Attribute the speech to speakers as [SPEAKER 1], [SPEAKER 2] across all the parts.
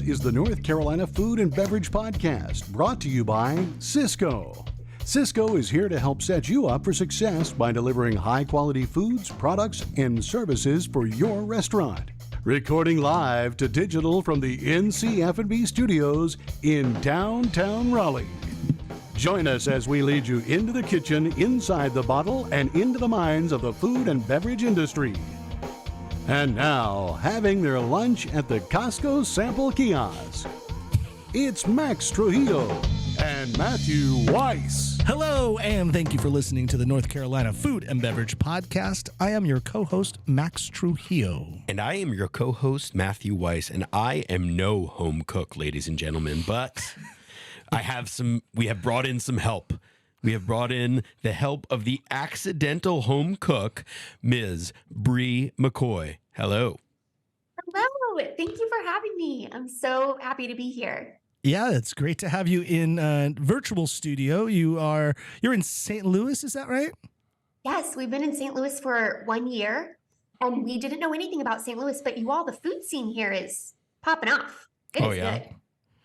[SPEAKER 1] is the North Carolina Food and Beverage Podcast, brought to you by Cisco. Cisco is here to help set you up for success by delivering high-quality foods, products, and services for your restaurant. Recording live to digital from the NCF&B studios in downtown Raleigh. Join us as we lead you into the kitchen, inside the bottle, and into the minds of the food and beverage industry. And now, having their lunch at the Costco sample kiosk, it's Max Trujillo and Matthew Weiss.
[SPEAKER 2] Hello, and thank you for listening to the North Carolina Food and Beverage Podcast. I am your co-host, Max Trujillo.
[SPEAKER 3] And I am your co-host, Matthew Weiss, and I am no home cook, ladies and gentlemen, but we have brought in some help. We have brought in the help of the accidental home cook, Ms. Bree McCoy. Hello.
[SPEAKER 4] Hello. Thank you for having me. I'm so happy to be here.
[SPEAKER 2] Yeah, it's great to have you in virtual studio. You're in St. Louis, is that right?
[SPEAKER 4] Yes, we've been in St. Louis for 1 year, and we didn't know anything about St. Louis, but the food scene here is popping off. It is good.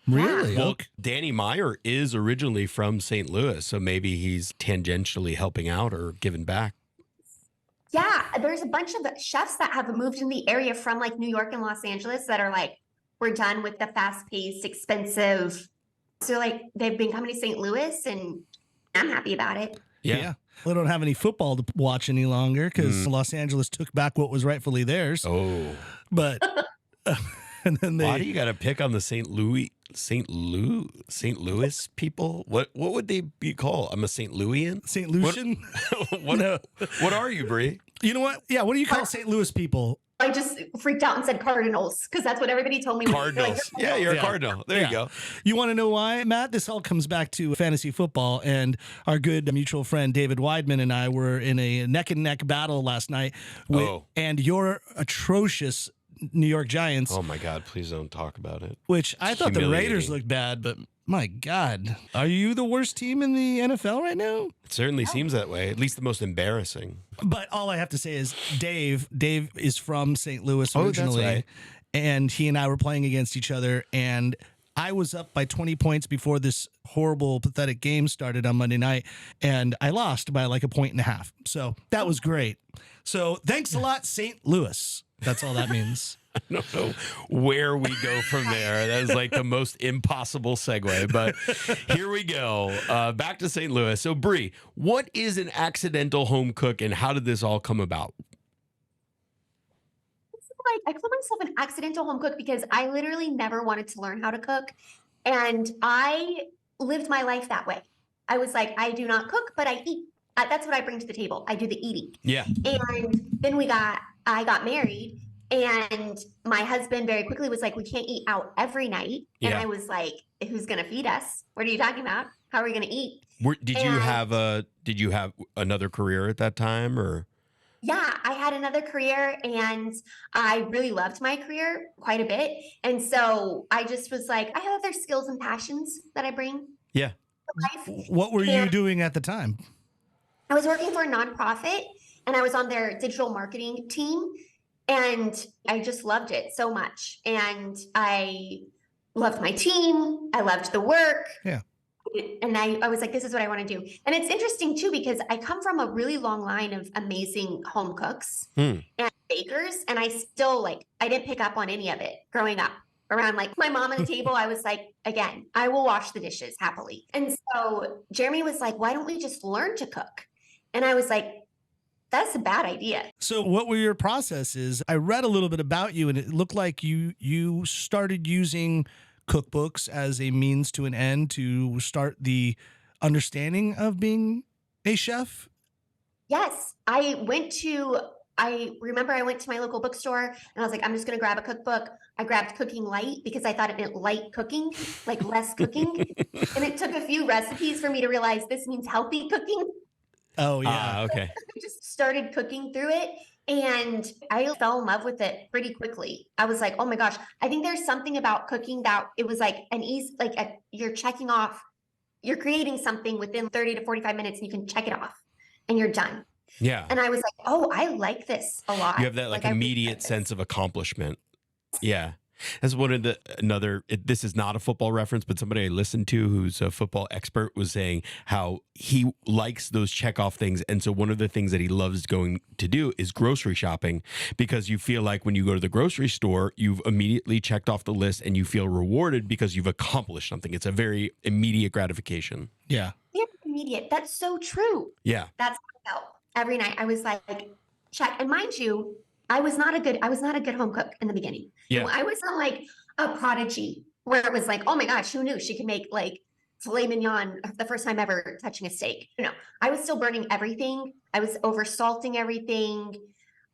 [SPEAKER 2] Really?
[SPEAKER 3] Well, Danny Meyer is originally from St. Louis, so maybe he's tangentially helping out or giving back.
[SPEAKER 4] Yeah, there's a bunch of chefs that have moved in the area from like New York and Los Angeles that are like, we're done with the fast-paced, expensive. So like they've been coming to St. Louis, and I'm happy about it.
[SPEAKER 2] Yeah. We don't have any football to watch any longer because Los Angeles took back what was rightfully theirs.
[SPEAKER 3] Oh.
[SPEAKER 2] But and then
[SPEAKER 3] why do you got to pick on the St. Louis people? What would they be called? I'm a St. Louian?
[SPEAKER 2] St. Lucian?
[SPEAKER 3] What are you, Bree?
[SPEAKER 2] You know what? Yeah, what do you call St. Louis people?
[SPEAKER 4] I just freaked out and said Cardinals because that's what everybody told me.
[SPEAKER 3] Cardinals. You're a Cardinal. There you go.
[SPEAKER 2] You want to know why, Matt? This all comes back to fantasy football, and our good mutual friend David Weidman and I were in a neck-and-neck battle last night, and your atrocious New York Giants.
[SPEAKER 3] Oh, my God. Please don't talk about it.
[SPEAKER 2] Which I thought the Raiders looked bad, but my God. Are you the worst team in the NFL right now?
[SPEAKER 3] It certainly seems that way, at least the most embarrassing.
[SPEAKER 2] But all I have to say is Dave is from St. Louis originally,
[SPEAKER 3] that's right.
[SPEAKER 2] And he and I were playing against each other, and I was up by 20 points before this horrible, pathetic game started on Monday night, and I lost by like 1.5 points. So that was great. So thanks a lot, St. Louis. That's all that means.
[SPEAKER 3] I don't know where we go from there. That is like the most impossible segue, but here we go. Back to St. Louis. So, Bree, what is an accidental home cook, and how did this all come about?
[SPEAKER 4] I call myself an accidental home cook because I literally never wanted to learn how to cook, and I lived my life that way. I was like, I do not cook, but I eat. That's what I bring to the table. I do the eating.
[SPEAKER 3] Yeah.
[SPEAKER 4] And then I got married. And my husband very quickly was like, we can't eat out every night. And I was like, who's going to feed us? What are you talking about? How are we going to eat?
[SPEAKER 3] Did you have another career at that time, or?
[SPEAKER 4] Yeah, I had another career, and I really loved my career quite a bit. And so I just was like, I have other skills and passions that I bring
[SPEAKER 3] to
[SPEAKER 4] life.
[SPEAKER 2] What were you doing at the time?
[SPEAKER 4] I was working for a nonprofit, and I was on their digital marketing team. And I just loved it so much. And I loved my team. I loved the work.
[SPEAKER 2] Yeah.
[SPEAKER 4] And I was like, this is what I want to do. And it's interesting, too, because I come from a really long line of amazing home cooks and bakers. And I still I didn't pick up on any of it growing up. Around like my mom at the table, I was like, again, I will wash the dishes happily. And so Jeremy was like, why don't we just learn to cook? And I was like, that's a bad idea.
[SPEAKER 2] So what were your processes? I read a little bit about you, and it looked like you started using cookbooks as a means to an end to start the understanding of being a chef.
[SPEAKER 4] Yes. I remember I went to my local bookstore, and I was like, I'm just going to grab a cookbook. I grabbed Cooking Light because I thought it meant light cooking, like less cooking. And it took a few recipes for me to realize this means healthy cooking.
[SPEAKER 2] Oh, yeah.
[SPEAKER 3] Okay.
[SPEAKER 4] I just started cooking through it, and I fell in love with it pretty quickly. I was like, oh my gosh, I think there's something about cooking that it was like you're checking off, you're creating something within 30 to 45 minutes, and you can check it off and you're done.
[SPEAKER 3] Yeah.
[SPEAKER 4] And I was like, oh, I like this a lot.
[SPEAKER 3] You have that like immediate sense of accomplishment. Yeah. That's one of this is not a football reference, but somebody I listened to who's a football expert was saying how he likes those checkoff things. And so one of the things that he loves going to do is grocery shopping, because you feel like when you go to the grocery store, you've immediately checked off the list and you feel rewarded because you've accomplished something. It's a very immediate gratification.
[SPEAKER 2] Yeah.
[SPEAKER 4] Yeah, immediate. That's so true.
[SPEAKER 3] Yeah.
[SPEAKER 4] That's how I felt every night. I was like, check. And mind you, I was not a good home cook in the beginning.
[SPEAKER 3] Yeah.
[SPEAKER 4] I wasn't like a prodigy where it was like, oh my gosh, who knew she could make like filet mignon the first time ever touching a steak. I was still burning everything. I was over salting everything,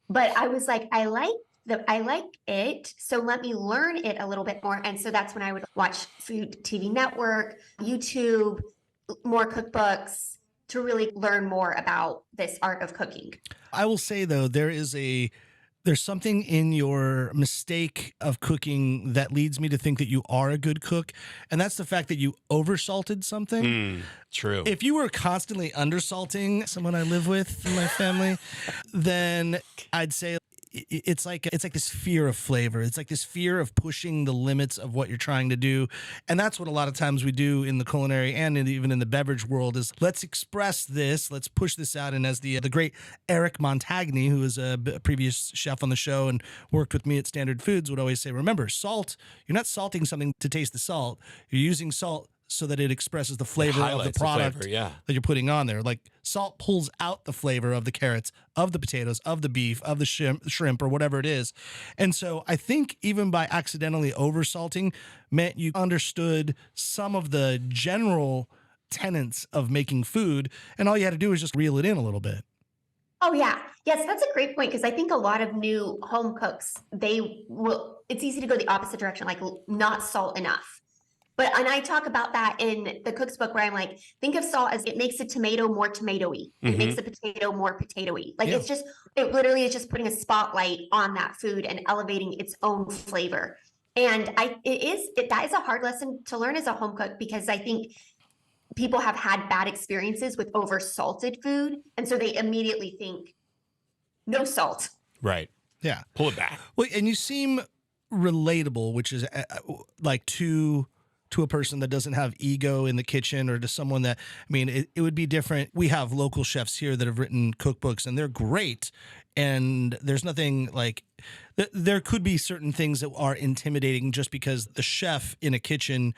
[SPEAKER 4] but I was like, I like it. So let me learn it a little bit more. And so that's when I would watch Food TV Network, YouTube, more cookbooks to really learn more about this art of cooking.
[SPEAKER 2] I will say though, there's something in your mistake of cooking that leads me to think that you are a good cook. And that's the fact that you oversalted something.
[SPEAKER 3] True.
[SPEAKER 2] If you were constantly undersalting someone I live with in my family, then I'd say it's like this fear of flavor. It's like this fear of pushing the limits of what you're trying to do. And that's what a lot of times we do in the culinary and even in the beverage world is let's express this, let's push this out. And as the great Eric Montagny, who is a previous chef on the show and worked with me at Standard Foods, would always say, remember, salt, you're not salting something to taste the salt. You're using salt so that it expresses the flavor of the product that you're putting on there. Like salt pulls out the flavor of the carrots, of the potatoes, of the beef, of the shrimp or whatever it is. And so I think even by accidentally oversalting meant you understood some of the general tenets of making food, and all you had to do was just reel it in a little bit.
[SPEAKER 4] Oh yeah. Yes, that's a great point, because I think a lot of new home cooks, it's easy to go the opposite direction, like not salt enough. And I talk about that in the cook's book where I'm like, think of salt as it makes a tomato more tomatoey. It makes a potato more potatoey. Like it literally is just putting a spotlight on that food and elevating its own flavor. And that is a hard lesson to learn as a home cook, because I think people have had bad experiences with over salted food. And so they immediately think no salt.
[SPEAKER 3] Right.
[SPEAKER 2] Yeah.
[SPEAKER 3] Pull it back.
[SPEAKER 2] Well, and you seem relatable, which is like to a person that doesn't have ego in the kitchen, or to someone that, I mean, it would be different. We have local chefs here that have written cookbooks and they're great. And there's nothing like, there could be certain things that are intimidating just because the chef in a kitchen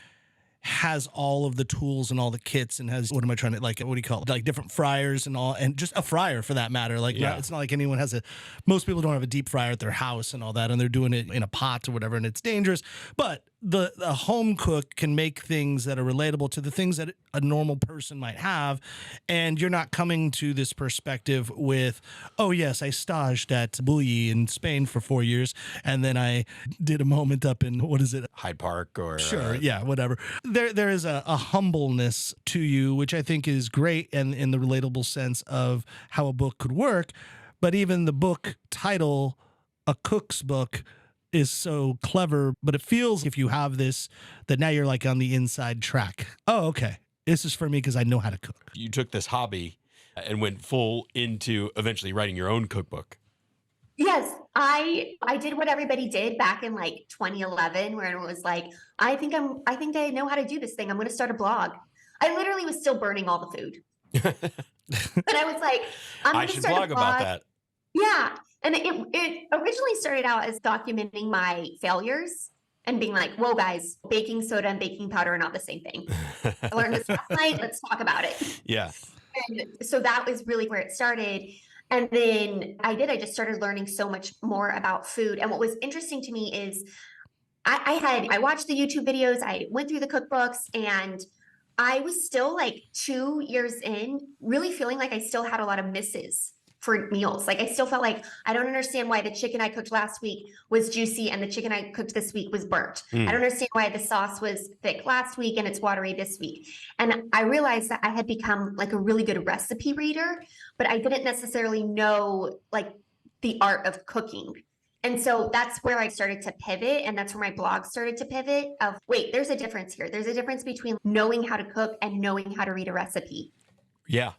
[SPEAKER 2] has all of the tools and all the kits and has, what do you call it? Like different fryers and all, and just a fryer for that matter. Like, it's not like anyone has most people don't have a deep fryer at their house and all that, and they're doing it in a pot or whatever, and it's dangerous. But the home cook can make things that are relatable to the things that a normal person might have. And you're not coming to this perspective with, oh yes, I staged at Bulli in Spain for 4 years. And then I did a moment up in, what is it?
[SPEAKER 3] Hyde Park or
[SPEAKER 2] sure. Yeah, whatever. There is a humbleness to you, which I think is great. And in the relatable sense of how a book could work. But even the book title, A Cook's Book, is so clever, but it feels, if you have this, that now you're like on the inside track. Oh, okay. This is for me because I know how to cook.
[SPEAKER 3] You took this hobby and went full into eventually writing your own cookbook.
[SPEAKER 4] Yes, I did what everybody did back in like 2011, where it was like, I think I know how to do this thing. I'm going to start a blog. I literally was still burning all the food. But I was like,
[SPEAKER 3] I should blog about that.
[SPEAKER 4] Yeah. And it originally started out as documenting my failures and being like, whoa, guys, baking soda and baking powder are not the same thing. I learned this last night. Let's talk about it.
[SPEAKER 3] Yeah.
[SPEAKER 4] And so that was really where it started. And then I just started learning so much more about food. And what was interesting to me is I watched the YouTube videos, I went through the cookbooks, and I was still like 2 years in, really feeling like I still had a lot of misses for meals. Like I still felt like I don't understand why the chicken I cooked last week was juicy and the chicken I cooked this week was burnt. I don't understand why the sauce was thick last week and it's watery this week. And I realized that I had become like a really good recipe reader, but I didn't necessarily know like the art of cooking. And so that's where I started to pivot, and that's where my blog started to pivot of, wait, there's a difference here. There's a difference between knowing how to cook and knowing how to read a recipe.
[SPEAKER 3] Yeah.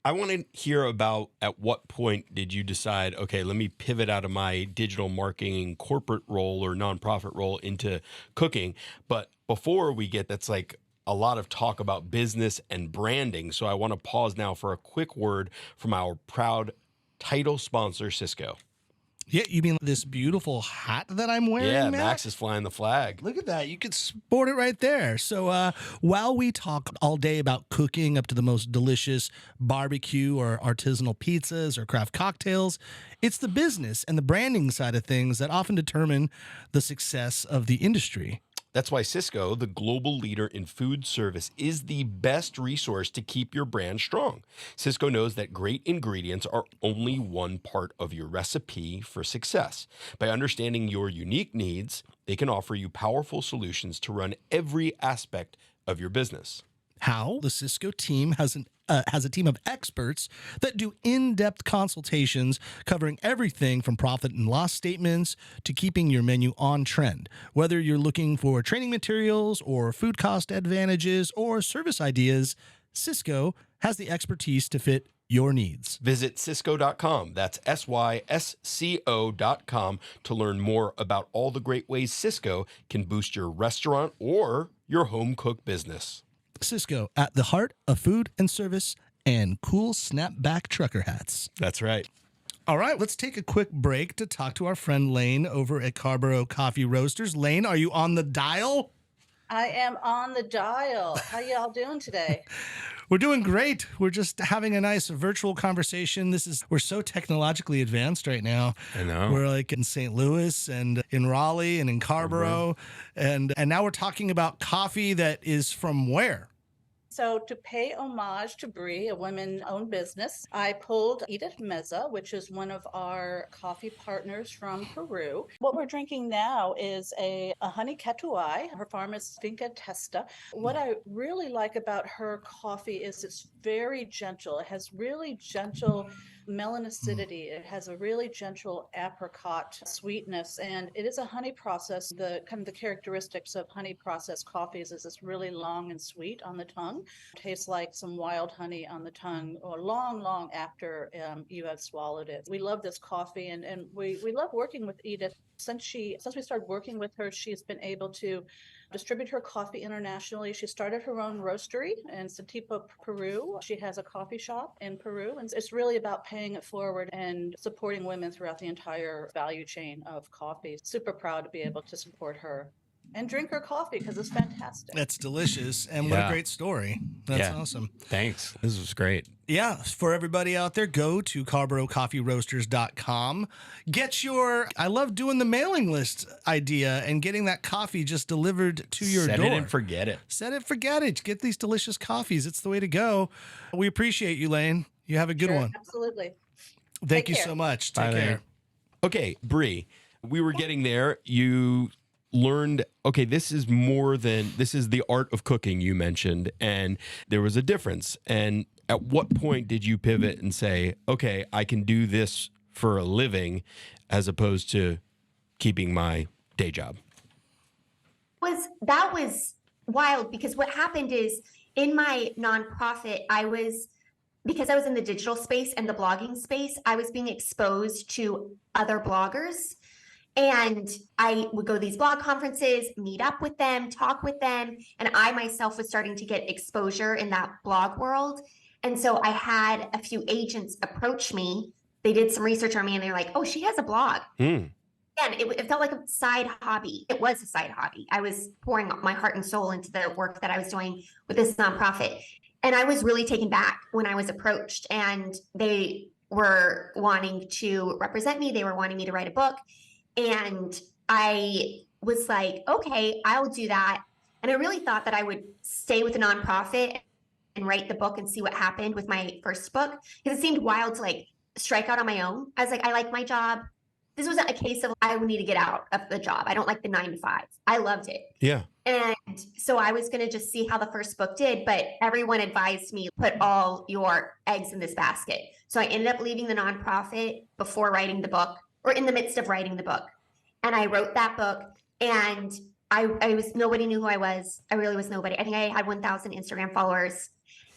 [SPEAKER 3] I want to hear about at what point did you decide, okay, let me pivot out of my digital marketing corporate role or nonprofit role into cooking. But before we get, that's like a lot of talk about business and branding. So I want to pause now for a quick word from our proud title sponsor, Cisco.
[SPEAKER 2] Yeah, you mean this beautiful hat that I'm wearing,
[SPEAKER 3] Yeah,
[SPEAKER 2] Matt?
[SPEAKER 3] Max is flying the flag.
[SPEAKER 2] Look at that. You could sport it right there. So while we talk all day about cooking up to the most delicious barbecue or artisanal pizzas or craft cocktails, it's the business and the branding side of things that often determine the success of the industry.
[SPEAKER 3] That's why Cisco, the global leader in food service, is the best resource to keep your brand strong. Cisco knows that great ingredients are only one part of your recipe for success. By understanding your unique needs, they can offer you powerful solutions to run every aspect of your business.
[SPEAKER 2] How? The Cisco team has a team of experts that do in-depth consultations covering everything from profit and loss statements to keeping your menu on trend. Whether you're looking for training materials or food cost advantages or service ideas, Cisco has the expertise to fit your needs.
[SPEAKER 3] Visit Sysco.com. That's SYSCO.com to learn more about all the great ways Cisco can boost your restaurant or your home cook business.
[SPEAKER 2] Cisco, at the heart of food and service and cool snapback trucker hats.
[SPEAKER 3] That's right.
[SPEAKER 2] All right, let's take a quick break to talk to our friend Lane over at Carborough Coffee Roasters. Lane, are you on the dial?
[SPEAKER 5] I am on the dial. How y'all doing today?
[SPEAKER 2] We're doing great. We're just having a nice virtual conversation. We're so technologically advanced right now.
[SPEAKER 3] I know.
[SPEAKER 2] We're like in St. Louis and in Raleigh and in Carborough. And now we're talking about coffee that is from where?
[SPEAKER 5] So to pay homage to Brie, a women-owned business, I pulled Edith Meza, which is one of our coffee partners from Peru. What we're drinking now is a honey ketuai. Her farm is Finca Testa. What I really like about her coffee is it's very gentle. It has really gentle melanicity. It has a really gentle apricot sweetness, and it is a honey process. The kind of the characteristics of honey processed coffees is it's really long and sweet on the tongue. Tastes like some wild honey on the tongue or long after you have swallowed it. We love this coffee, and we love working with Edith. Since we started working with her, she's been able to distribute her coffee internationally. She started her own roastery in Satipo, Peru. She has a coffee shop in Peru, and it's really about paying it forward and supporting women throughout the entire value chain of coffee. Super proud to be able to support her and drink her coffee because it's fantastic.
[SPEAKER 2] That's delicious. And what a great story. That's awesome.
[SPEAKER 3] Thanks. This was great.
[SPEAKER 2] Yeah. For everybody out there, go to CarboroughCoffeeRoasters.com. I love doing the mailing list idea and getting that coffee just delivered to your door.
[SPEAKER 3] Set it and forget it.
[SPEAKER 2] Set it, forget it. Get these delicious coffees. It's the way to go. We appreciate you, Lane. You have a good one.
[SPEAKER 5] Absolutely.
[SPEAKER 2] Thank you so much. Take care.
[SPEAKER 3] Okay, Brie, we were getting there. You learned, okay, this is the art of cooking you mentioned, and there was a difference. And at what point did you pivot and say, okay, I can do this for a living as opposed to keeping my day job?
[SPEAKER 4] That was wild, because what happened is in my nonprofit, because I was in the digital space and the blogging space, I was being exposed to other bloggers. And I would go to these blog conferences, meet up with them, talk with them. And I myself was starting to get exposure in that blog world. And so I had a few agents approach me. They did some research on me and they're like, oh, she has a blog. And it felt like a side hobby. It was a side hobby. I was pouring my heart and soul into the work that I was doing with this nonprofit. And I was really taken back when I was approached, and they were wanting to represent me. They were wanting me to write a book. And I was like, okay, I'll do that. And I really thought that I would stay with the nonprofit and write the book and see what happened with my first book, because it seemed wild to like strike out on my own. I was like, I like my job. This wasn't a case of I would need to get out of the job. I don't like the 9 to 5. I loved it.
[SPEAKER 3] Yeah.
[SPEAKER 4] And so I was going to just see how the first book did, but everyone advised me, put all your eggs in this basket. So I ended up leaving the nonprofit before writing the book, or in the midst of writing the book. And I wrote that book, and I nobody knew who I was. I really was nobody. I think I had 1,000 Instagram followers.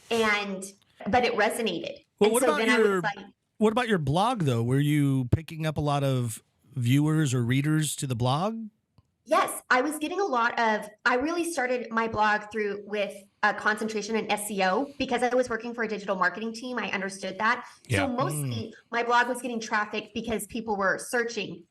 [SPEAKER 4] And but it resonated.
[SPEAKER 2] Well,
[SPEAKER 4] and
[SPEAKER 2] what
[SPEAKER 4] so
[SPEAKER 2] about
[SPEAKER 4] then I was
[SPEAKER 2] your
[SPEAKER 4] like,
[SPEAKER 2] what about your blog though? Were you picking up a lot of viewers or readers to the blog?
[SPEAKER 4] yes, I was getting a lot of, I really started my blog through with a concentration in SEO because I was working for a digital marketing team. I understood that. So
[SPEAKER 3] Yeah.
[SPEAKER 4] mostly my blog was getting traffic because people were searching,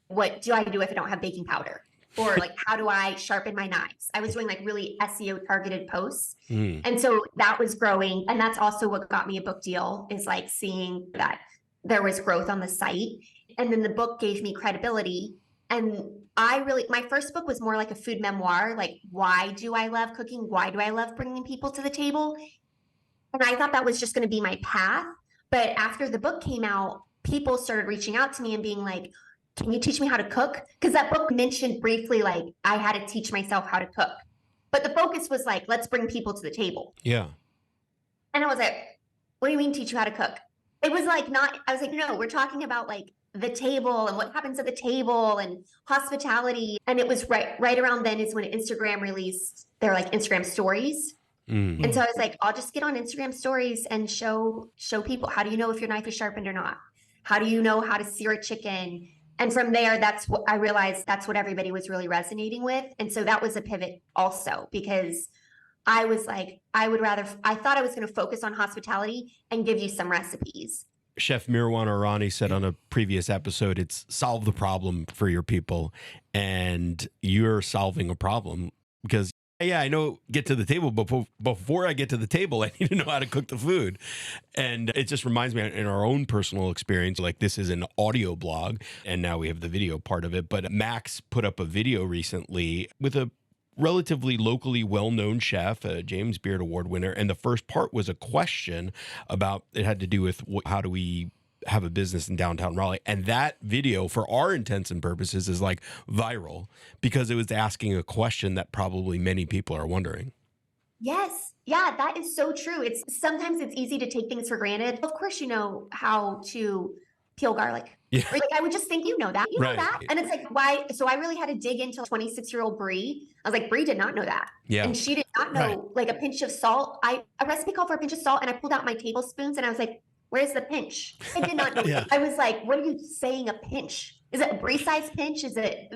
[SPEAKER 4] what do I do if I don't have baking powder? Or like, how do I sharpen my knives? I was doing like really SEO targeted posts. And so that was growing. And that's also what got me a book deal, is like seeing that there was growth on the site. And then the book gave me credibility. And my first book was more like a food memoir. Like, why do I love cooking? Why do I love bringing people to the table? And I thought that was just going to be my path. But after the book came out, people started reaching out to me and being like, can you teach me how to cook? Because that book mentioned briefly, like, I had to teach myself how to cook. But the focus was like, let's bring people to the table.
[SPEAKER 3] Yeah.
[SPEAKER 4] And I was like, what do you mean teach you how to cook? It was like I was like, no, we're talking about like the table and what happens at the table and hospitality. And it was right around then is when Instagram released their like Instagram stories. And so I was like, I'll just get on Instagram stories and show people, how do you know if your knife is sharpened or not? How do you know how to sear a chicken? And from there, that's what I realized, that's what everybody was really resonating with. And so that was a pivot also, because I was like, I thought I was going to focus on hospitality and give you some recipes.
[SPEAKER 3] Chef Mirwan Arani said on a previous episode, it's solve the problem for your people. And you're solving a problem because, yeah, I know get to the table, but before I get to the table, I need to know how to cook the food. And it just reminds me in our own personal experience, like this is an audio blog and now we have the video part of it. But Max put up a video recently with a relatively locally well-known chef, a James Beard Award winner. And the first part was a question about, it had to do with how do we have a business in downtown Raleigh. And that video, for our intents and purposes, is like viral because it was asking a question that probably many people are wondering.
[SPEAKER 4] Yes. Yeah, that is so true. Sometimes it's easy to take things for granted. Of course, you know how to peel garlic.
[SPEAKER 3] Yeah.
[SPEAKER 4] Or, like, I would just think you know that. You
[SPEAKER 3] Right.
[SPEAKER 4] know that. And it's like, why? So I really had to dig into 26-year-old Brie. I was like, Brie did not know that.
[SPEAKER 3] Yeah.
[SPEAKER 4] And she did not know like a pinch of salt. A recipe called for a pinch of salt, and I pulled out my tablespoons and I was like, where's the pinch? I did not know.
[SPEAKER 2] Yeah.
[SPEAKER 4] I was like, what are you saying, a pinch? Is it a Brie size pinch? Is it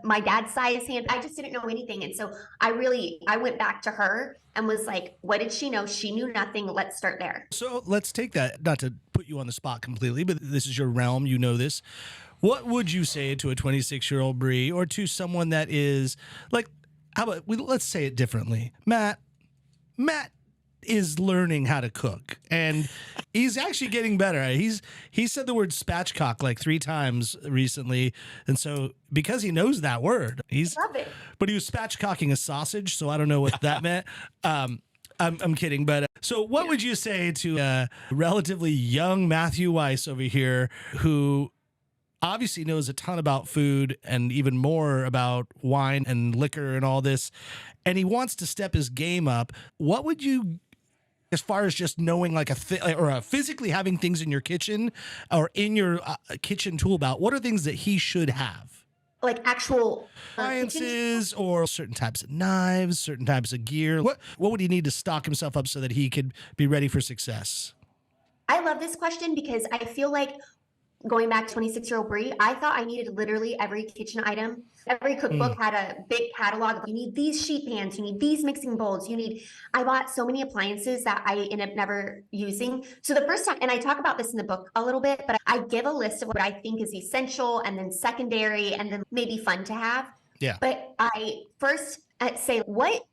[SPEAKER 4] my dad's size hand? I just didn't know anything. And so I went back to her and was like, what did she know? She knew nothing. Let's start there.
[SPEAKER 2] So let's take that, not to put you on the spot completely, but this is your realm, you know this. What would you say to a 26-year-old Brie, or to someone that is like, let's say it differently. Matt is learning how to cook, and he's actually getting better. He said the word spatchcock like 3 times recently, and so because he knows that word,
[SPEAKER 4] Love it.
[SPEAKER 2] but he was spatchcocking a sausage, so I don't know what that meant. I'm kidding, but so what would you say to a relatively young Matthew Weiss over here, who obviously knows a ton about food and even more about wine and liquor and all this, and he wants to step his game up? What would you, as far as just knowing like physically having things in your kitchen or in your kitchen tool belt, what are things that he should have?
[SPEAKER 4] Like actual
[SPEAKER 2] Appliances or certain types of knives, certain types of gear. What would he need to stock himself up so that he could be ready for success?
[SPEAKER 4] I love this question because I feel like, going back to 26-year-old Brie, I thought I needed literally every kitchen item. Every cookbook had a big catalog. You need these sheet pans, you need these mixing bowls, I bought so many appliances that I ended up never using. So the first time, and I talk about this in the book a little bit, but I give a list of what I think is essential and then secondary and then maybe fun to have.
[SPEAKER 2] Yeah.
[SPEAKER 4] But I first say, what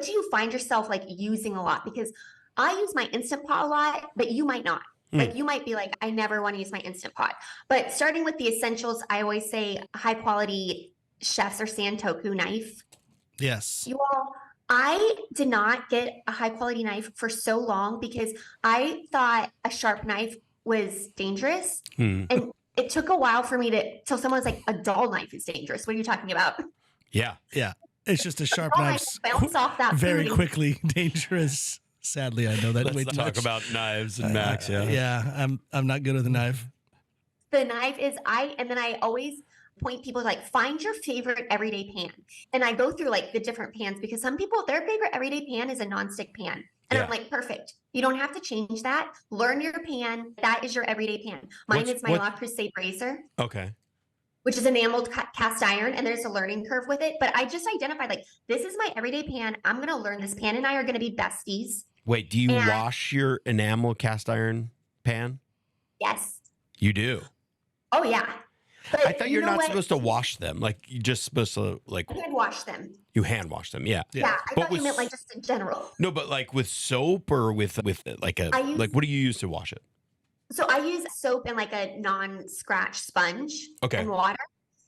[SPEAKER 4] do you find yourself like using a lot? Because I use my Instant Pot a lot, but you might not. Like you might be like, I never want to use my Instant Pot. But starting with the essentials, I always say high quality chef's or Santoku knife.
[SPEAKER 2] Yes.
[SPEAKER 4] You all, I did not get a high quality knife for so long because I thought a sharp knife was dangerous. And it took a while for me till someone was like, a dull knife is dangerous. What are you talking about?
[SPEAKER 3] Yeah.
[SPEAKER 2] Yeah. It's just a sharp knife.
[SPEAKER 4] Bounce off that
[SPEAKER 2] very
[SPEAKER 4] food.
[SPEAKER 2] quickly dangerous. Sadly, I know that way
[SPEAKER 3] Let's
[SPEAKER 2] too
[SPEAKER 3] talk
[SPEAKER 2] much.
[SPEAKER 3] about knives and Max. Yeah.
[SPEAKER 2] Yeah, I'm not good with a knife.
[SPEAKER 4] The knife is and then I always point people like, find your favorite everyday pan. And I go through like the different pans because some people, their favorite everyday pan is a nonstick pan. And
[SPEAKER 3] Yeah.
[SPEAKER 4] I'm like, perfect. You don't have to change that. Learn your pan. That is your everyday pan. Mine is my La Crusade Razor,
[SPEAKER 3] Okay.
[SPEAKER 4] which is enameled cast iron, and there's a learning curve with it. But I just identified like, this is my everyday pan. I'm going to learn this pan, and I are going to be besties.
[SPEAKER 3] Wait, do you
[SPEAKER 4] And-
[SPEAKER 3] wash your enamel cast iron pan?
[SPEAKER 4] Yes.
[SPEAKER 3] You do.
[SPEAKER 4] Oh, yeah. But
[SPEAKER 3] I thought you're not supposed to wash them. Like you're just supposed to like
[SPEAKER 4] hand wash them.
[SPEAKER 3] you hand wash them. Yeah.
[SPEAKER 4] Yeah, I
[SPEAKER 3] But
[SPEAKER 4] thought you meant like just in general.
[SPEAKER 3] No, but like with soap or with like a like what do you use to wash it?
[SPEAKER 4] So I use soap and like a non-scratch sponge and water.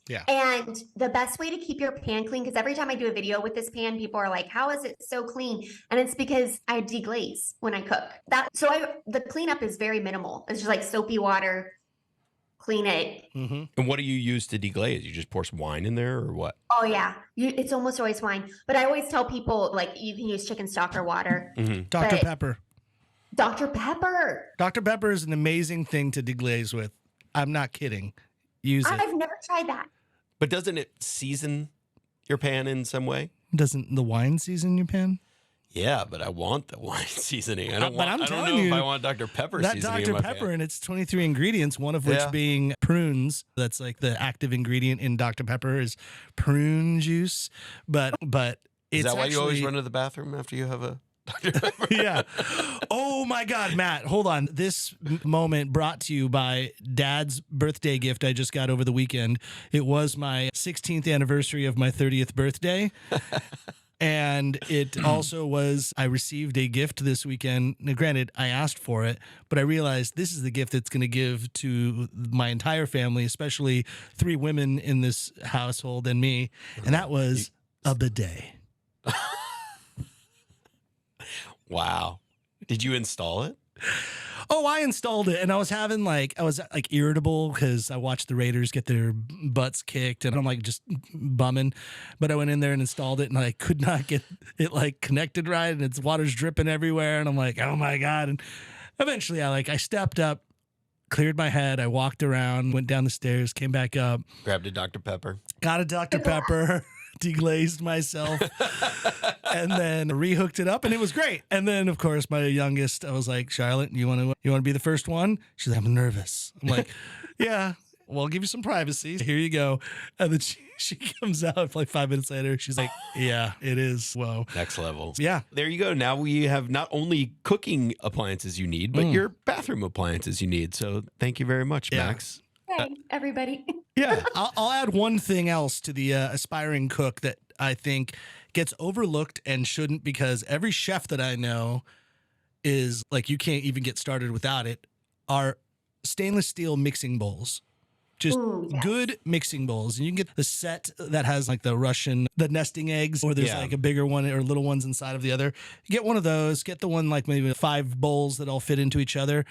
[SPEAKER 2] Yeah.
[SPEAKER 4] And the best way to keep your pan clean, because every time I do a video with this pan, people are like, how is it so clean? And it's because I deglaze when I cook. The cleanup is very minimal. It's just like soapy water, clean it.
[SPEAKER 2] Mm-hmm.
[SPEAKER 3] And what do you use to deglaze? You just pour some wine in there or what?
[SPEAKER 4] Oh yeah. It's almost always wine. But I always tell people like you can use chicken stock or water.
[SPEAKER 3] Mm-hmm.
[SPEAKER 2] Dr.
[SPEAKER 4] But-
[SPEAKER 2] Pepper.
[SPEAKER 4] Dr. Pepper.
[SPEAKER 2] Dr. Pepper is an amazing thing to deglaze with. I'm not kidding. Use it.
[SPEAKER 4] I've never tried that.
[SPEAKER 3] But doesn't it season your pan in some way?
[SPEAKER 2] Doesn't the wine season your pan?
[SPEAKER 3] Yeah, but I want the wine seasoning. I don't
[SPEAKER 2] But
[SPEAKER 3] want.
[SPEAKER 2] I'm
[SPEAKER 3] I don't
[SPEAKER 2] telling
[SPEAKER 3] know
[SPEAKER 2] you,
[SPEAKER 3] if I want Dr. Pepper
[SPEAKER 2] That
[SPEAKER 3] seasoning in
[SPEAKER 2] Dr.
[SPEAKER 3] my
[SPEAKER 2] Pepper
[SPEAKER 3] pan.
[SPEAKER 2] and its 23 ingredients, one of which
[SPEAKER 3] Yeah.
[SPEAKER 2] being prunes. That's like the active ingredient in Dr. Pepper is prune juice. But
[SPEAKER 3] Is
[SPEAKER 2] it's
[SPEAKER 3] that why you always
[SPEAKER 2] actually-
[SPEAKER 3] run to the bathroom after you have a Dr. Pepper?
[SPEAKER 2] Yeah. Oh my God, Matt, hold on. This moment brought to you by Dad's birthday gift I just got over the weekend. It was my 16th anniversary of my 30th birthday. And it also was, I received a gift this weekend. Now, granted, I asked for it, but I realized this is the gift that's going to give to my entire family, especially 3 women in this household and me. And that was a bidet.
[SPEAKER 3] Wow. Did you install it?
[SPEAKER 2] Oh, I installed it, and I was irritable because I watched the Raiders get their butts kicked, and I'm like just bumming. But I went in there and installed it, and I could not get it like connected right, and its water's dripping everywhere, and I'm like, oh my God. And eventually I stepped up, cleared my head, I walked around, went down the stairs, came back up,
[SPEAKER 3] Grabbed a Dr. Pepper.
[SPEAKER 2] got a Dr. Pepper, deglazed myself, and then rehooked it up, and it was great. And then, of course, my youngest, I was like, Charlotte, you want to be the first one? She's like, I'm nervous. I'm like, yeah, well, I'll give you some privacy. Here you go. And then she comes out like 5 minutes later. She's like, yeah, it is. Whoa.
[SPEAKER 3] Next level.
[SPEAKER 2] Yeah.
[SPEAKER 3] There you go. Now we have not only cooking appliances you need, but your bathroom appliances you need. So thank you very much,
[SPEAKER 2] Yeah.
[SPEAKER 3] Max.
[SPEAKER 4] Hey, everybody.
[SPEAKER 2] Yeah. I'll add one thing else to the aspiring cook that I think gets overlooked and shouldn't, because every chef that I know is like, you can't even get started without it, are stainless steel mixing bowls. Just
[SPEAKER 4] Ooh, yes.
[SPEAKER 2] good mixing bowls. And you can get the set that has like the nesting eggs, or there's
[SPEAKER 3] Yeah.
[SPEAKER 2] like a bigger one or little ones inside of the other. You get one of those, get the one like maybe 5 bowls that all fit into each other.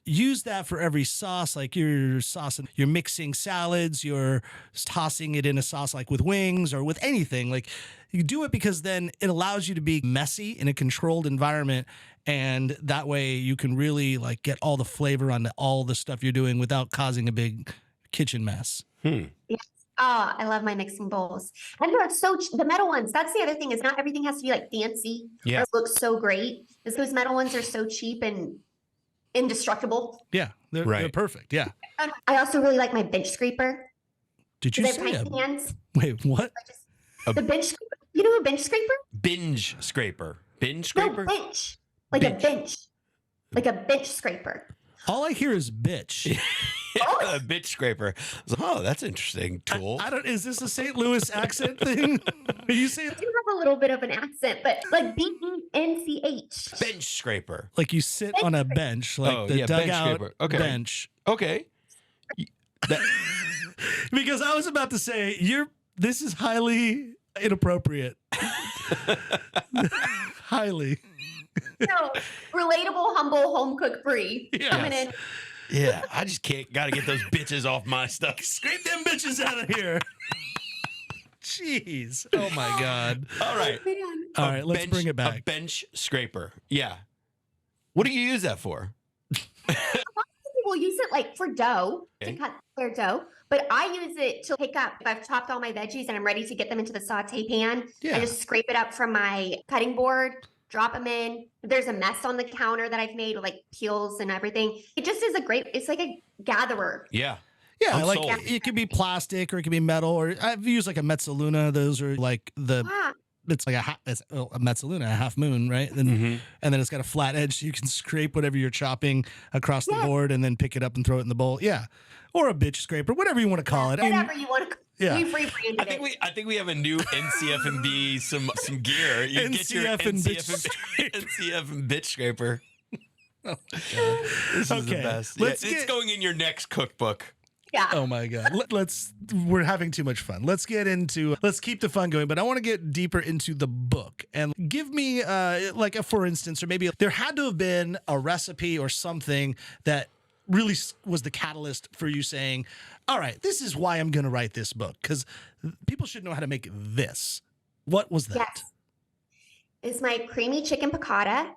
[SPEAKER 2] Use that for every sauce, like your sauce, you're mixing salads, you're tossing it in a sauce like with wings or with anything. Like you do it because then it allows you to be messy in a controlled environment. And that way you can really like get all the flavor onto all the stuff you're doing without causing a big kitchen mess.
[SPEAKER 4] Oh, I love my mixing bowls. And they're the metal ones. That's the other thing, is not everything has to be like fancy.
[SPEAKER 3] Yeah.
[SPEAKER 4] Or look so great. Is those metal ones are so cheap and indestructible.
[SPEAKER 2] Yeah, they're perfect. Yeah.
[SPEAKER 4] I also really like my bench scraper.
[SPEAKER 2] Did you
[SPEAKER 4] They're
[SPEAKER 2] say
[SPEAKER 4] tiny hands.
[SPEAKER 2] Wait, what?
[SPEAKER 4] The bench scraper. You know a bench scraper?
[SPEAKER 3] Binge scraper. Binge scraper?
[SPEAKER 4] No, bench. Like a bench. Like a bench scraper.
[SPEAKER 2] All I hear is bitch.
[SPEAKER 3] A bitch scraper. Oh, that's interesting tool.
[SPEAKER 2] I don't. Is this a St. Louis accent thing? Are you saying
[SPEAKER 4] I do have a little bit of an accent, but like BENCH.
[SPEAKER 3] Bench scraper.
[SPEAKER 2] like you sit on a bench, like
[SPEAKER 3] Oh,
[SPEAKER 2] the
[SPEAKER 3] yeah, bench
[SPEAKER 2] dugout
[SPEAKER 3] scraper. Okay.
[SPEAKER 2] bench?
[SPEAKER 3] Okay. That-
[SPEAKER 2] Because I was about to say this is highly inappropriate. Highly.
[SPEAKER 4] No, relatable, humble, home cook Bree coming
[SPEAKER 3] Yes.
[SPEAKER 4] in.
[SPEAKER 3] yeah, I just gotta get those bitches off my stuff.
[SPEAKER 2] Scrape them bitches out of here. Jeez. Oh my God.
[SPEAKER 3] All right.
[SPEAKER 4] Man.
[SPEAKER 2] All right, let's bring it
[SPEAKER 3] A
[SPEAKER 2] back.
[SPEAKER 3] bench scraper. Yeah. What do you use that for?
[SPEAKER 4] People use it like for dough
[SPEAKER 3] Okay.
[SPEAKER 4] to cut their dough, but I use it to pick up. If I've chopped all my veggies and I'm ready to get them into the saute pan,
[SPEAKER 2] Yeah.
[SPEAKER 4] I just scrape it up from my cutting board, drop them in. There's a mess on the counter that I've made with like peels and everything. It just is it's like a gatherer.
[SPEAKER 3] Yeah.
[SPEAKER 2] Yeah,
[SPEAKER 3] I'm
[SPEAKER 2] like
[SPEAKER 3] sold.
[SPEAKER 2] it could be plastic or it could be metal, or I've used like a Mezzaluna. Those are like it's like it's a Mezzaluna, a half moon, right? And then it's got a flat edge so you can scrape whatever you're chopping across the board and then pick it up and throw it in the bowl. Yeah. Or a bitch scraper, whatever you want to call it.
[SPEAKER 4] Whatever you want to
[SPEAKER 2] yeah.
[SPEAKER 4] We've rebranded it.
[SPEAKER 3] I think we have a new NCF&B some gear. You get your
[SPEAKER 2] NCF and
[SPEAKER 3] NCF and bitch scraper.
[SPEAKER 2] Oh,
[SPEAKER 3] this is the best. It's going in your next cookbook.
[SPEAKER 4] Yeah.
[SPEAKER 2] Oh my God. We're having too much fun. Let's keep the fun going, but I want to get deeper into the book and give me like a, for instance, or maybe there had to have been a recipe or something that really was the catalyst for you saying, all right, this is why I'm going to write this book. Cause people should know how to make this. What was that?
[SPEAKER 4] Yes. It's my creamy chicken piccata.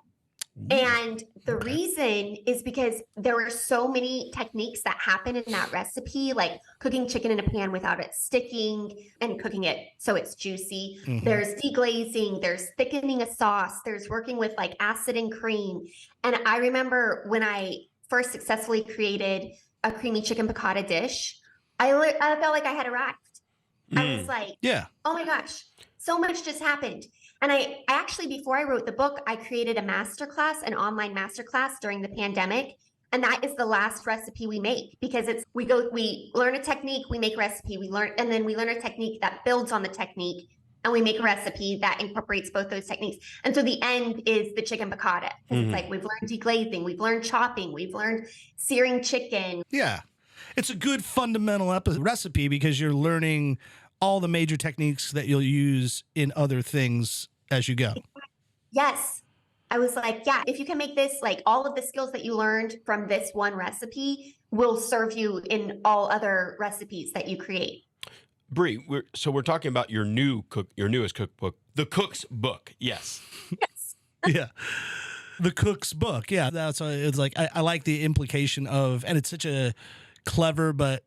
[SPEAKER 4] And the reason is because there were so many techniques that happen in that recipe, like cooking chicken in a pan without it sticking and cooking it so it's juicy. There's deglazing, there's thickening a sauce, there's working with like acid and cream. And I remember when I first successfully created a creamy chicken piccata dish, I felt like I had arrived. I was like, oh my gosh, so much just happened. And I actually, before I wrote the book, I created a masterclass, an online masterclass during the pandemic. And that is the last recipe we make, because we learn a technique, we make a recipe, and then we learn a technique that builds on the technique, and we make a recipe that incorporates both those techniques. And so the end is the chicken piccata. It's like, we've learned deglazing, we've learned chopping, we've learned searing chicken.
[SPEAKER 2] Yeah. It's a good fundamental recipe because you're learning all the major techniques that you'll use in other things as you go.
[SPEAKER 4] Yes. I was like, yeah, if you can make this, like all of the skills that you learned from this one recipe will serve you in all other recipes that you create.
[SPEAKER 3] Bree, we're talking about your newest cookbook, The Cook's Book. Yes.
[SPEAKER 4] Yes.
[SPEAKER 2] Yeah. The Cook's Book. Yeah. That's why it's like, I like the implication of, and it's such a clever but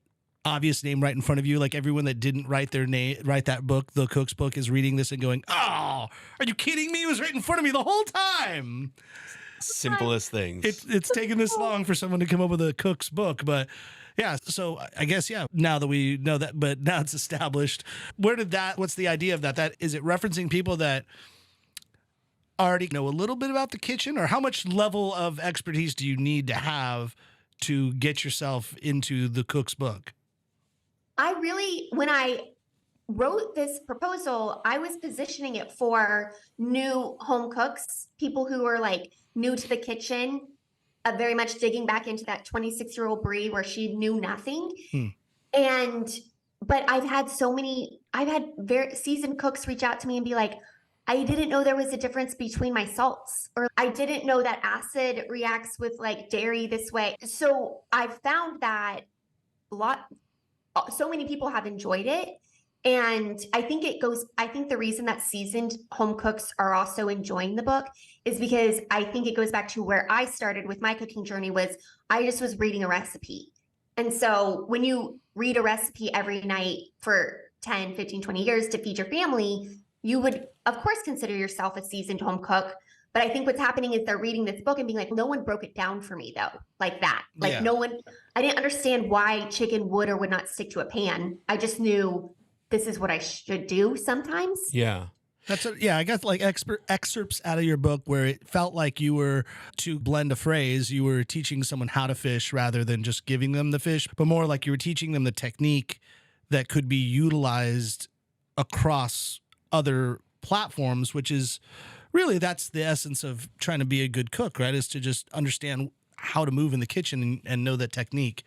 [SPEAKER 2] obvious name right in front of you. Like everyone that didn't write that book, The Cook's Book, is reading this and going, oh, are you kidding me? It was right in front of me the whole time.
[SPEAKER 3] Simplest things.
[SPEAKER 2] It's taken this long for someone to come up with a cook's book, but yeah. So I guess, yeah, now that we know that, but now it's established. What's the idea of that? Is it referencing people that already know a little bit about the kitchen, or how much level of expertise do you need to have to get yourself into the cook's book?
[SPEAKER 4] When I wrote this proposal, I was positioning it for new home cooks, people who are like new to the kitchen, very much digging back into that 26-year-old Bree where she knew nothing. But I've had very seasoned cooks reach out to me and be like, I didn't know there was a difference between my salts, or I didn't know that acid reacts with like dairy this way. So I've found that so many people have enjoyed it. And I think the reason that seasoned home cooks are also enjoying the book is because I think it goes back to where I started with my cooking journey. I just was reading a recipe. And so when you read a recipe every night for 10, 15, 20 years to feed your family, you would of course consider yourself a seasoned home cook. But I think what's happening is they're reading this book and being like, no one broke it down for me though, like that. Like I didn't understand why chicken would or would not stick to a pan. I just knew this is what I should do sometimes.
[SPEAKER 2] Yeah. I got like excerpts out of your book where it felt like you were, to blend a phrase, you were teaching someone how to fish rather than just giving them the fish, but more like you were teaching them the technique that could be utilized across other platforms, which is really, that's the essence of trying to be a good cook, right? Is to just understand how to move in the kitchen and know that technique.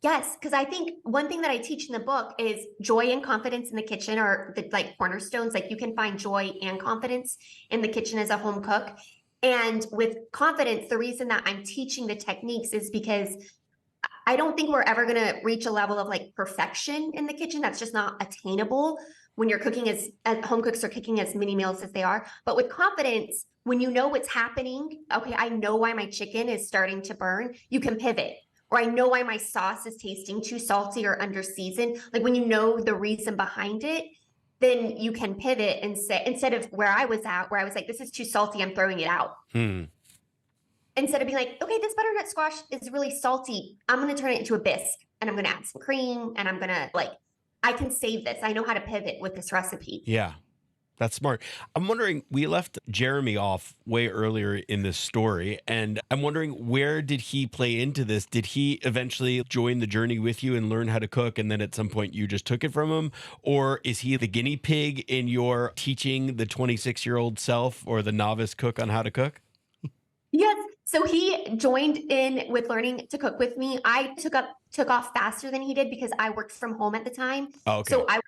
[SPEAKER 4] Yes, because I think one thing that I teach in the book is joy and confidence in the kitchen are the like cornerstones. Like you can find joy and confidence in the kitchen as a home cook. And with confidence, the reason that I'm teaching the techniques is because I don't think we're ever going to reach a level of like perfection in the kitchen. That's just not attainable when you're cooking as home cooks are cooking as many meals as they are. But with confidence, when you know what's happening, okay, I know why my chicken is starting to burn, you can pivot. Or I know why my sauce is tasting too salty or under seasoned. Like when you know the reason behind it, then you can pivot and say, instead of where I was at, where I was like, this is too salty, I'm throwing it out. Instead of being like, okay, this butternut squash is really salty, I'm going to turn it into a bisque and I'm going to add some cream and I'm going to I can save this. I know how to pivot with this recipe.
[SPEAKER 3] Yeah. That's smart. I'm wondering, we left Jeremy off way earlier in this story, and I'm wondering, where did he play into this? Did he eventually join the journey with you and learn how to cook, and then at some point you just took it from him? Or is he the guinea pig in your teaching the 26-year-old self or the novice cook on how to cook?
[SPEAKER 4] Yes. So he joined in with learning to cook with me. I took off faster than he did because I worked from home at the time.
[SPEAKER 3] Oh, okay.
[SPEAKER 4] So I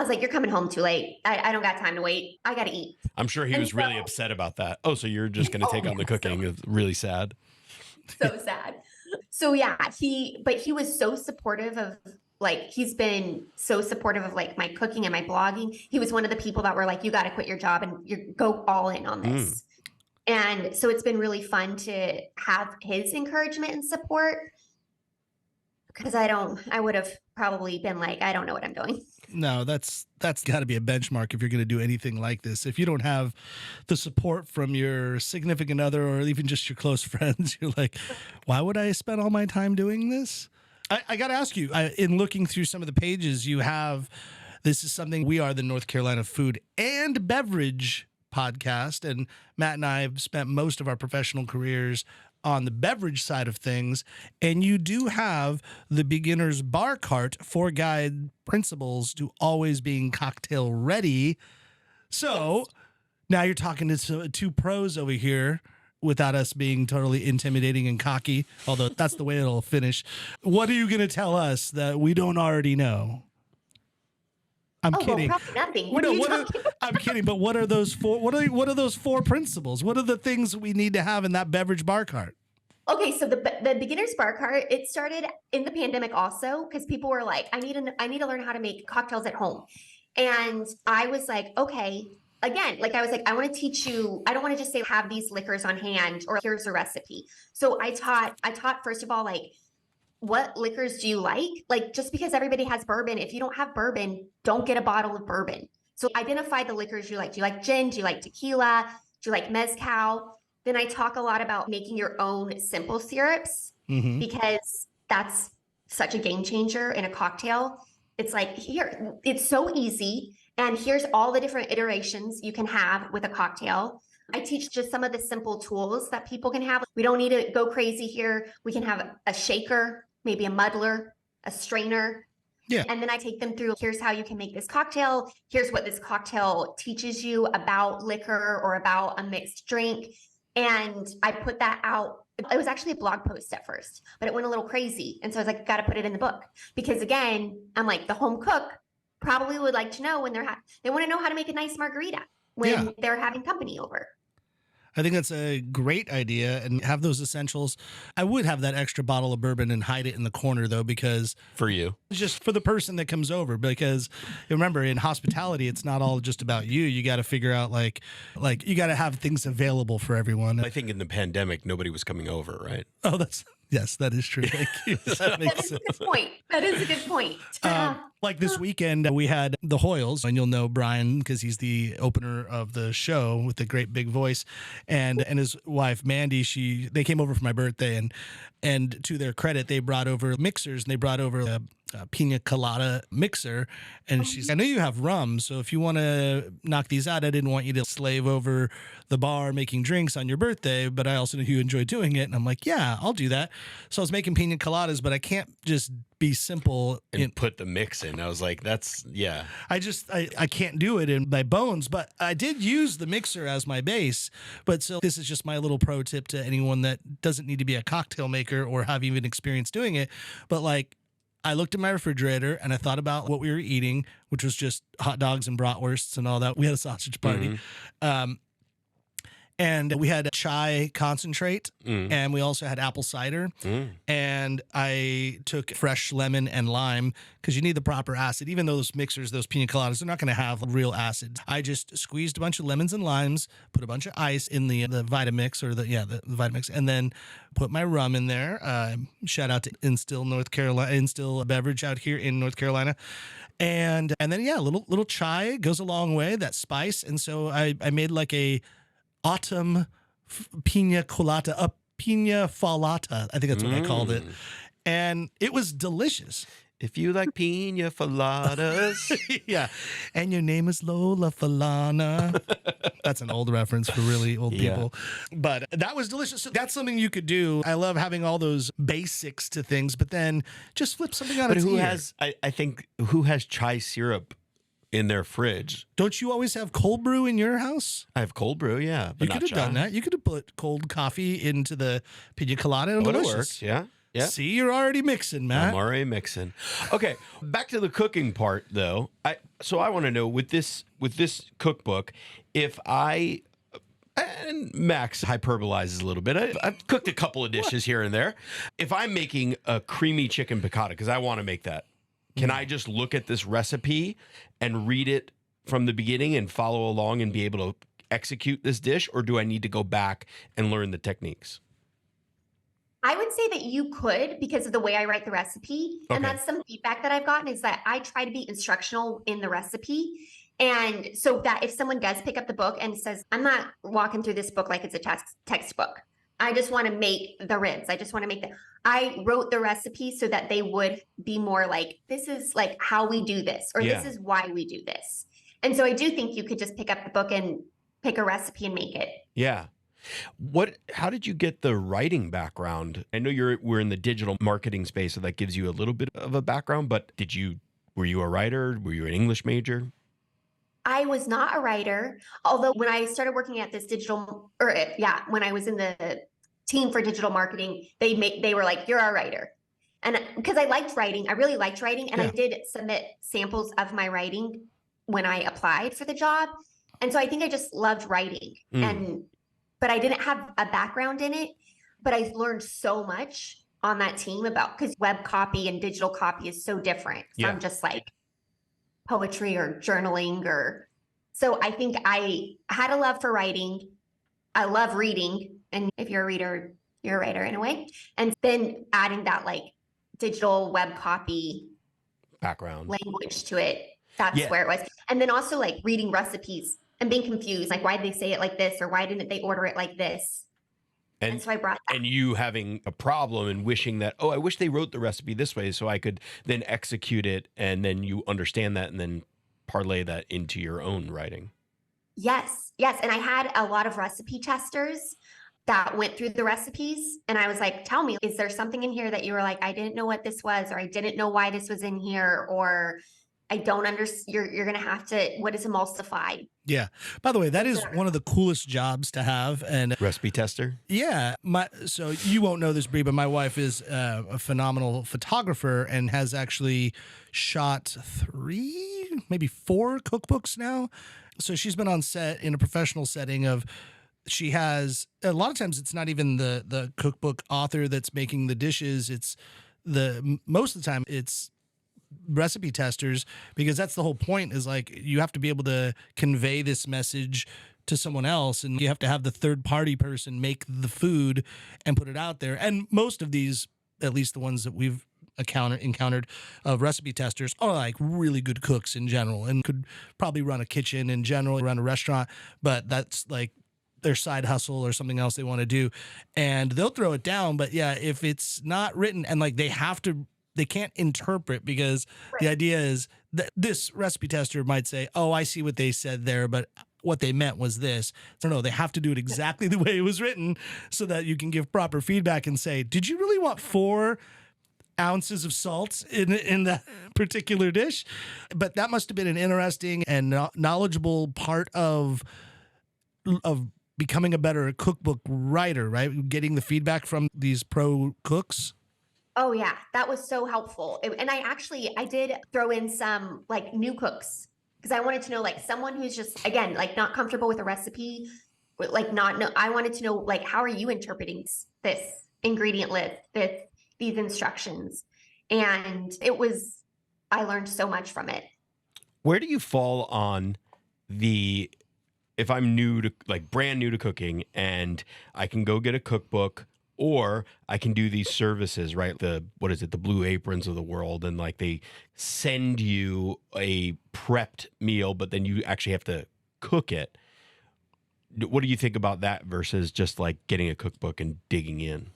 [SPEAKER 4] was like, you're coming home too late. I don't got time to wait. I got to eat.
[SPEAKER 3] I'm sure he was really upset about that. Oh, so you're just going to take on the cooking. It's really sad.
[SPEAKER 4] So sad. So yeah, he was so supportive of he's been so supportive of my cooking and my blogging. He was one of the people that were like, you got to quit your job and you go all in on this. And so it's been really fun to have his encouragement and support, because I would have probably been like, I don't know what I'm doing.
[SPEAKER 2] No, that's got to be a benchmark if you're going to do anything like this. If you don't have the support from your significant other or even just your close friends, you're like, why would I spend all my time doing this? I got to ask you, in looking through some of the pages you have, this is something, we are the North Carolina Food and Beverage podcast, and Matt and I have spent most of our professional careers on the beverage side of things, and you do have the beginner's bar cart, 4 guide principles to always being cocktail ready. So now you're talking to 2 pros over here without us being totally intimidating and cocky, although that's the way it'll finish. What are you going to tell us that we don't already know? I'm kidding.
[SPEAKER 4] Well, probably nothing. What are you talking about?
[SPEAKER 2] I'm kidding, but what are those 4? What are those 4 principles? What are the things we need to have in that beverage bar cart?
[SPEAKER 4] Okay, so the beginner's bar cart, it started in the pandemic also, because people were like, I need to learn how to make cocktails at home, and I was like, okay. Again, I was like, I want to teach you. I don't want to just say have these liquors on hand or here's a recipe. So I taught first of all, what liquors do you like? Just because everybody has bourbon, if you don't have bourbon, don't get a bottle of bourbon. So identify the liquors you like. Do you like gin? Do you like tequila? Do you like mezcal? Then I talk a lot about making your own simple syrups, because that's such a game changer in a cocktail. It's like, here, it's so easy. And here's all the different iterations you can have with a cocktail. I teach just some of the simple tools that people can have. We don't need to go crazy here. We can have a shaker, maybe a muddler, a strainer.
[SPEAKER 2] Yeah.
[SPEAKER 4] And then I take them through, here's how you can make this cocktail. Here's what this cocktail teaches you about liquor or about a mixed drink. And I put that out. It was actually a blog post at first, but it went a little crazy. And so I was like, got to put it in the book, because again, I'm like, the home cook probably would like to know when they want to know how to make a nice margarita when they're having company over.
[SPEAKER 2] I think that's a great idea, and have those essentials. I would have that extra bottle of bourbon and hide it in the corner, though, because
[SPEAKER 3] for you,
[SPEAKER 2] just for the person that comes over, because remember, in hospitality, it's not all just about you. You got to figure out like you got to have things available for everyone.
[SPEAKER 3] I think in the pandemic, nobody was coming over, right?
[SPEAKER 2] Oh, yes, that is true. Thank you. That makes sense.
[SPEAKER 4] A good point. That is a good point.
[SPEAKER 2] Like this weekend, we had the Hoyles, and you'll know Brian because he's the opener of the show with the great big voice, and his wife Mandy. They came over for my birthday, and to their credit, they brought over mixers, and they brought over a pina colada mixer, and she's, I know you have rum, so if you want to knock these out, I didn't want you to slave over the bar making drinks on your birthday, but I also know you enjoy doing it. And I'm like, yeah, I'll do that. So I was making pina coladas, but I can't just be simple
[SPEAKER 3] and put the mix in. I was like,
[SPEAKER 2] I can't do it in my bones, but I did use the mixer as my base. But so this is just my little pro tip to anyone that doesn't need to be a cocktail maker or have even experience doing it. But I looked at my refrigerator and I thought about what we were eating, which was just hot dogs and bratwursts and all that. We had a sausage party. And we had chai concentrate, and we also had apple cider. And I took fresh lemon and lime because you need the proper acid. Even though those mixers, those pina coladas, they're not going to have real acid. I just squeezed a bunch of lemons and limes, put a bunch of ice in the Vitamix or the Vitamix, and then put my rum in there. Shout out to Instill, North Carolina, Instill Beverage out here in North Carolina. And then, yeah, little chai goes a long way, that spice. And so I made like a autumn pina colada, a pina falata. I think that's what I called it. And it was delicious.
[SPEAKER 3] If you like pina coladas.
[SPEAKER 2] Yeah. And your name is Lola Falana. That's an old reference for really old people. But that was delicious. So that's something you could do. I love having all those basics to things, but then just flip something on its ear.
[SPEAKER 3] I think, who has chai syrup in their fridge?
[SPEAKER 2] Don't you always have cold brew in your house?
[SPEAKER 3] I have cold brew, yeah. But
[SPEAKER 2] You could have done that. You could have put cold coffee into the pina colada and delicious.
[SPEAKER 3] Works, yeah. Yeah.
[SPEAKER 2] See, you're already mixing, Matt.
[SPEAKER 3] I'm already mixing. Okay, back to the cooking part, though. I want to know with this cookbook, if I and Max hyperbolizes a little bit. I've cooked a couple of dishes here and there. If I'm making a creamy chicken piccata, because I want to make that, can I just look at this recipe and read it from the beginning and follow along and be able to execute this dish, or do I need to go back and learn the techniques?
[SPEAKER 4] I would say that you could, because of the way I write the recipe. And that's some feedback that I've gotten, is that I try to be instructional in the recipe. And so that if someone does pick up the book and says, I'm not walking through this book like it's a textbook. I just want to make the ribs. I just want to make I wrote the recipe so that they would be more like, this is like how we do this, or this is why we do this. And so I do think you could just pick up the book and pick a recipe and make it.
[SPEAKER 3] Yeah. How did you get the writing background? I know we're in the digital marketing space, so that gives you a little bit of a background, but were you a writer? Were you an English major?
[SPEAKER 4] I was not a writer, although when I started working at this when I was in the team for digital marketing, they were like, you're a writer. And because I liked writing, I really liked writing. And I did submit samples of my writing when I applied for the job. And so I think I just loved writing but I didn't have a background in it, but I learned so much on that team because web copy and digital copy is so different from just like poetry or journaling so I think I had a love for writing. I love reading. And if you're a reader, you're a writer in a way. And then adding that like digital web copy
[SPEAKER 3] background
[SPEAKER 4] language to it. That's where it was. And then also like reading recipes and being confused, like why did they say it like this, or why didn't they order it like this? And so I brought that.
[SPEAKER 3] And you having a problem and wishing that, I wish they wrote the recipe this way so I could then execute it, and then you understand that and then parlay that into your own writing.
[SPEAKER 4] Yes. And I had a lot of recipe testers that went through the recipes, and I was like, tell me, is there something in here that you were like, I didn't know what this was, or I didn't know why this was in here, or I don't understand. You're going to have to, what is emulsified?
[SPEAKER 2] Yeah. By the way, that is one of the coolest jobs to have. And
[SPEAKER 3] recipe tester.
[SPEAKER 2] Yeah. So you won't know this, Brie, but my wife is a phenomenal photographer and has actually shot 3, maybe 4 cookbooks now. So she's been on set in a professional setting she has, a lot of times it's not even the cookbook author that's making the dishes. It's most of the time it's recipe testers, because that's the whole point, is like you have to be able to convey this message to someone else, and you have to have the third party person make the food and put it out there. And most of these, at least the ones that we've encountered of recipe testers, are like really good cooks in general and could probably run a kitchen in general, run a restaurant, but that's like their side hustle or something else they want to do, and they'll throw it down. But yeah, if it's not written, and like they can't interpret, because the idea is that this recipe tester might say, I see what they said there, but what they meant was this. So no, they have to do it exactly the way it was written so that you can give proper feedback and say, did you really want 4 ounces of salt in that particular dish? But that must have been an interesting and knowledgeable part of becoming a better cookbook writer, right? Getting the feedback from these pro cooks.
[SPEAKER 4] Oh yeah, that was so helpful. And I did throw in some like new cooks, because I wanted to know, like, someone who's just, again, like not comfortable with a recipe, like I wanted to know, like, how are you interpreting this ingredient list, these instructions? And I learned so much from it.
[SPEAKER 3] Where do you fall on if I'm brand new to cooking, and I can go get a cookbook, Or I can do these services, right? The Blue Aprons of the world, and like they send you a prepped meal, but then you actually have to cook it. What do you think about that versus just like getting a cookbook and digging in?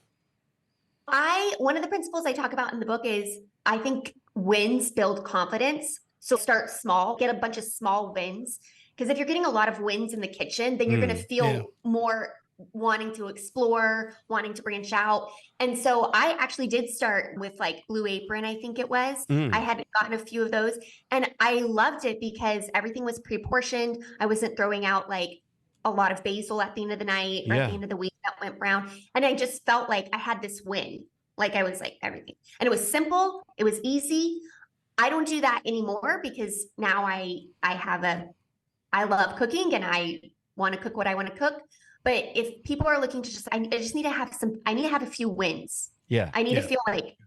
[SPEAKER 4] One of the principles I talk about in the book is I think wins build confidence. So start small, get a bunch of small wins. Because if you're getting a lot of wins in the kitchen, then you're going to feel more wanting to explore, wanting to branch out. And so I actually did start with like Blue Apron, I think it was. I had gotten a few of those and I loved it because everything was pre-portioned. I wasn't throwing out like a lot of basil at the end of the night or at the end of the week that went brown. And I just felt like I had this win. Like I was like everything. And it was simple. It was easy. I don't do that anymore because now I love cooking and I want to cook what I want to cook. But if people are looking to I just need to have I need to have a few wins.
[SPEAKER 3] Yeah.
[SPEAKER 4] I need to feel like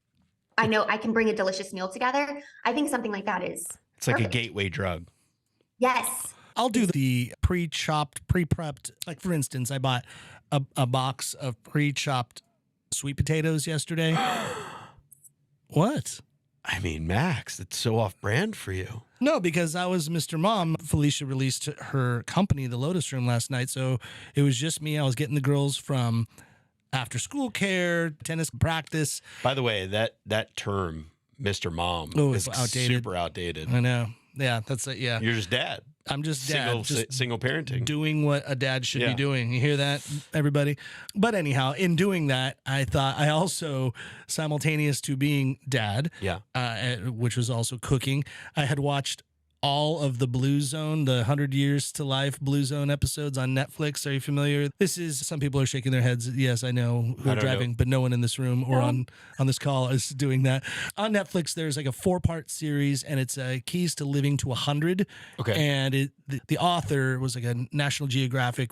[SPEAKER 4] I know I can bring a delicious meal together. I think something like that is
[SPEAKER 3] it's like a gateway drug.
[SPEAKER 4] Yes.
[SPEAKER 2] I'll do the pre-chopped, pre-prepped. Like for instance, I bought a box of pre-chopped sweet potatoes yesterday. What?
[SPEAKER 3] I mean, Max, it's so off-brand for you.
[SPEAKER 2] No, because I was Mr. Mom. Felicia released her company, the Lotus Room, last night. So it was just me. I was getting the girls from after school care, tennis practice.
[SPEAKER 3] By the way, that term, Mr. Mom, is
[SPEAKER 2] outdated.
[SPEAKER 3] super outdated.
[SPEAKER 2] I know. Yeah, that's it. Yeah.
[SPEAKER 3] You're just dad.
[SPEAKER 2] I'm just dad.
[SPEAKER 3] Single parenting.
[SPEAKER 2] Doing what a dad should be doing. You hear that, everybody? But anyhow, in doing that, I thought I also, simultaneous to being dad, which was also cooking, I had watched all of the Blue Zone, the 100 Years to Life Blue Zone episodes on Netflix. Are you familiar? This is, some people are shaking their heads. Yes, I know, who are driving, but no one in this room or on this call is doing that. On Netflix, there's like a 4-part series, and it's Keys to Living to 100.
[SPEAKER 3] Okay.
[SPEAKER 2] And the author was like a National Geographic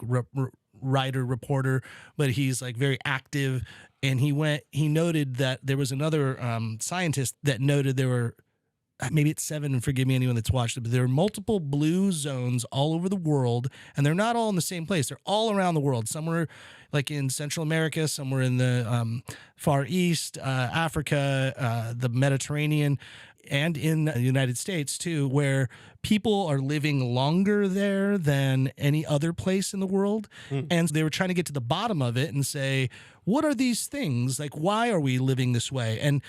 [SPEAKER 2] writer, reporter, but he's like very active. And he noted that there was another scientist that noted there were, maybe it's 7, and forgive me anyone that's watched it, but there are multiple blue zones all over the world, and they're not all in the same place. They're all around the world. Somewhere like in Central America, somewhere in the Far East, Africa, the Mediterranean, and in the United States too, where people are living longer there than any other place in the world. And they were trying to get to the bottom of it and say, what are these things? Like, why are we living this way? And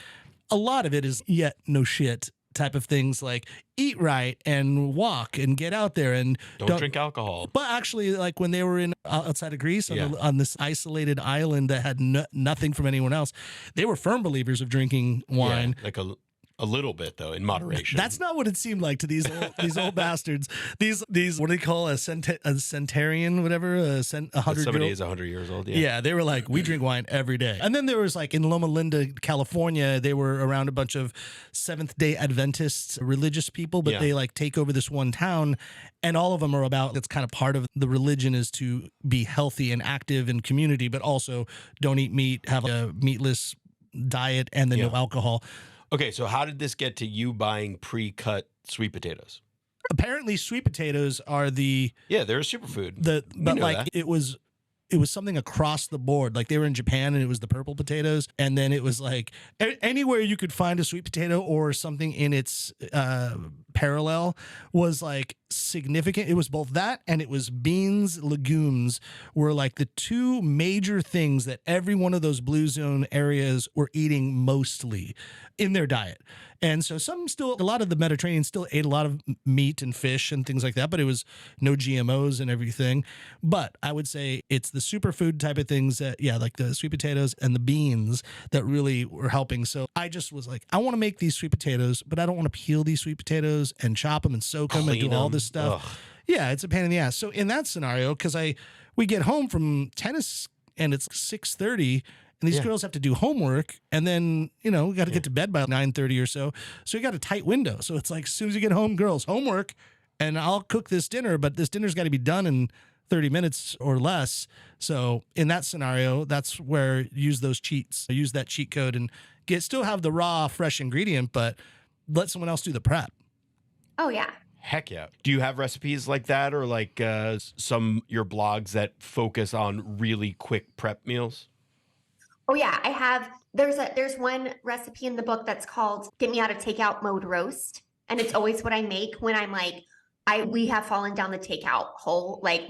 [SPEAKER 2] a lot of it is no shit type of things, like eat right and walk and get out there and
[SPEAKER 3] don't drink alcohol.
[SPEAKER 2] But actually, like when they were outside of Greece on this isolated island that had nothing from anyone else, they were firm believers of drinking wine.
[SPEAKER 3] Like a little bit though, in moderation.
[SPEAKER 2] That's not what it seemed like to these old bastards. These what do they call a centenarian, whatever, 100.
[SPEAKER 3] Somebody is 100 years old.
[SPEAKER 2] Yeah, they were like, we drink wine every day. And then there was like in Loma Linda, California, they were around a bunch of Seventh-day Adventists, religious people, but they like take over this one town, and all of them are about, that's kind of part of the religion, is to be healthy and active in community, but also don't eat meat, have a meatless diet, and then no alcohol.
[SPEAKER 3] Okay, so how did this get to you buying pre-cut sweet potatoes?
[SPEAKER 2] Apparently, sweet potatoes are they're
[SPEAKER 3] a superfood.
[SPEAKER 2] But like it was something across the board. Like they were in Japan and it was the purple potatoes, and then it was like anywhere you could find a sweet potato or something in its parallel was like significant. It was both that and it was beans, legumes were like the two major things that every one of those blue zone areas were eating mostly in their diet. And so a lot of the Mediterranean still ate a lot of meat and fish and things like that, but it was no GMOs and everything. But I would say it's the superfood type of things that, like the sweet potatoes and the beans that really were helping. So I just was like, I want to make these sweet potatoes, but I don't want to peel these sweet potatoes and chop them and soak them and do all this stuff. Ugh. Yeah, it's a pain in the ass. So in that scenario, because we get home from tennis and it's 6:30, and these girls have to do homework, and then, we got to get to bed by 9:30 or so. So you got a tight window. So it's like, as soon as you get home, girls, homework, and I'll cook this dinner, but this dinner's got to be done in 30 minutes or less. So in that scenario, that's where use those cheats. Use that cheat code and still have the raw, fresh ingredient, but let someone else do the prep.
[SPEAKER 4] Oh, yeah.
[SPEAKER 3] Heck yeah. Do you have recipes like that, or like your blogs that focus on really quick prep meals?
[SPEAKER 4] Oh yeah, I have. There's one recipe in the book that's called "Get Me Out of Takeout Mode Roast," and it's always what I make when I'm like, we have fallen down the takeout hole. Like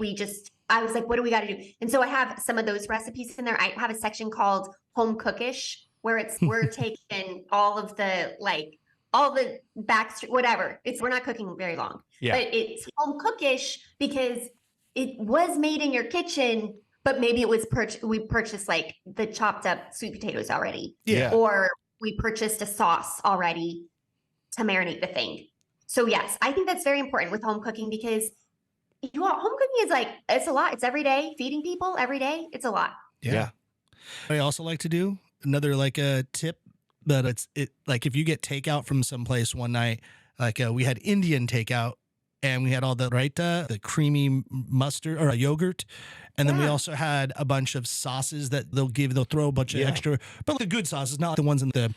[SPEAKER 4] I was like, what do we got to do? And so I have some of those recipes in there. I have a section called Home Cookish where we're taking all of the all the backstreet, whatever. We're not cooking very long, but it's home cookish because it was made in your kitchen, but maybe it was we purchased like the chopped up sweet potatoes already.
[SPEAKER 3] Yeah.
[SPEAKER 4] Or we purchased a sauce already to marinate the thing. So yes, I think that's very important with home cooking because home cooking is like, it's a lot. It's every day, feeding people every day. It's a lot.
[SPEAKER 2] Yeah. I also like to do another like a tip, but it's like if you get takeout from someplace one night, like we had Indian takeout and we had all the creamy mustard or a yogurt. And then we also had a bunch of sauces that they'll throw a bunch of extra, but the good sauces, not the ones in the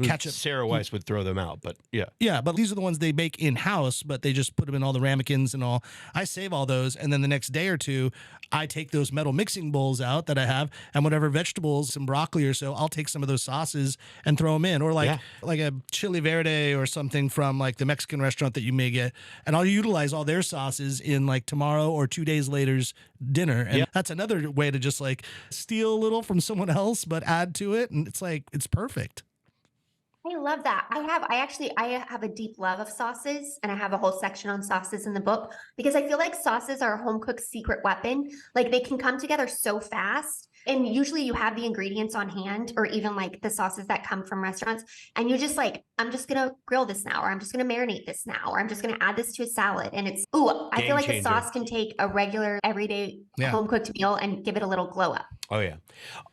[SPEAKER 2] ketchup.
[SPEAKER 3] Sarah Weiss would throw them out, but
[SPEAKER 2] yeah, but these are the ones they make in house, but they just put them in all the ramekins and all. I save all those, and then the next day or two, I take those metal mixing bowls out that I have, and whatever vegetables, some broccoli or so, I'll take some of those sauces and throw them in, or like a chili verde or something from like the Mexican restaurant that you may get, and I'll utilize all their sauces in like tomorrow or 2 days later's dinner, and that's another way to just like steal a little from someone else, but add to it, and it's perfect.
[SPEAKER 4] I love that. I have a deep love of sauces, and I have a whole section on sauces in the book because I feel like sauces are a home cook's secret weapon. Like they can come together so fast, and usually you have the ingredients on hand, or even like the sauces that come from restaurants, and you're just like, I'm just gonna grill this now, or I'm just gonna marinate this now, or I'm just gonna add this to a salad, and I feel like a sauce can take a regular everyday home cooked meal and give it a little glow up.
[SPEAKER 3] Oh yeah.